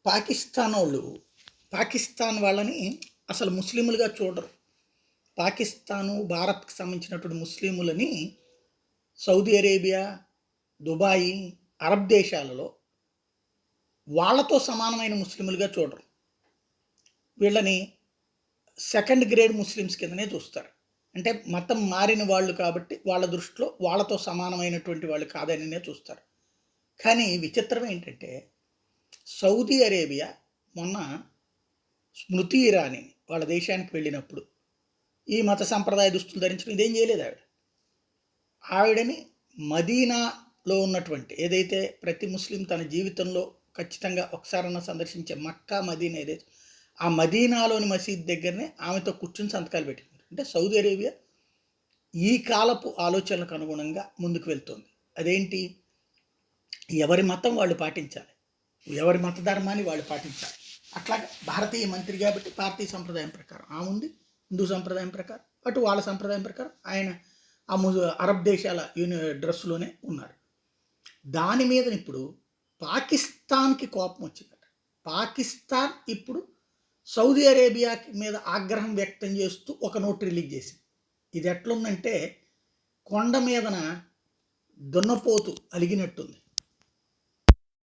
పాకిస్తాన్ వాళ్ళు పాకిస్తాన్ వాళ్ళని అసలు ముస్లింలుగా చూడరు. పాకిస్తాను, భారత్‌కి సంబంధించినటువంటి ముస్లిములని సౌదీ అరేబియా, దుబాయి, అరబ్ దేశాలలో వాళ్ళతో సమానమైన ముస్లిములుగా చూడరు. వీళ్ళని సెకండ్ గ్రేడ్ ముస్లిమ్స్ కిందనే చూస్తారు. అంటే మతం మారిన వాళ్ళు కాబట్టి వాళ్ళ దృష్టిలో వాళ్ళతో సమానమైనటువంటి వాళ్ళు కాదనినే చూస్తారు. కానీ విచిత్రం ఏంటంటే సౌదీ అరేబియా మొన్న స్మృతి ఇరానీ వాళ్ళ దేశానికి వెళ్ళినప్పుడు ఈ మత సంప్రదాయ దుస్తులు ధరించడం ఇదేం చేయలేదు ఆవిడ. ఆవిడని మదీనాలో ఉన్నటువంటి ఏదైతే ప్రతి ముస్లిం తన జీవితంలో ఖచ్చితంగా ఒకసారన్నా సందర్శించే మక్కా మదీనా ఏదైతే ఆ మదీనాలోని మసీద్ దగ్గరనే ఆమెతో కూర్చుని సంతకాలు పెట్టినారు. అంటే సౌదీ అరేబియా ఈ కాలపు ఆలోచనలకు అనుగుణంగా ముందుకు వెళ్తుంది. అదేంటి, ఎవరి మతం వాళ్ళు పాటించాలి, ఎవరి మత ధర్మాన్ని వాళ్ళు పాటించాలి. అట్లాగే భారతీయ మంత్రి కాబట్టి భారతీయ సంప్రదాయం ప్రకారం ఆమె హిందూ సంప్రదాయం ప్రకారం, అటు వాళ్ళ సంప్రదాయం ప్రకారం ఆయన ఆ అరబ్ దేశాల డ్రెస్సులోనే ఉన్నారు. దాని మీద ఇప్పుడు పాకిస్తాన్కి కోపం వచ్చిందట. పాకిస్తాన్ ఇప్పుడు సౌదీ అరేబియా మీద ఆగ్రహం వ్యక్తం చేస్తూ ఒక నోట్ రిలీజ్ చేసింది. ఇది ఎట్లుందంటే కొండ మీదన దున్నపోతు అలిగినట్టుంది.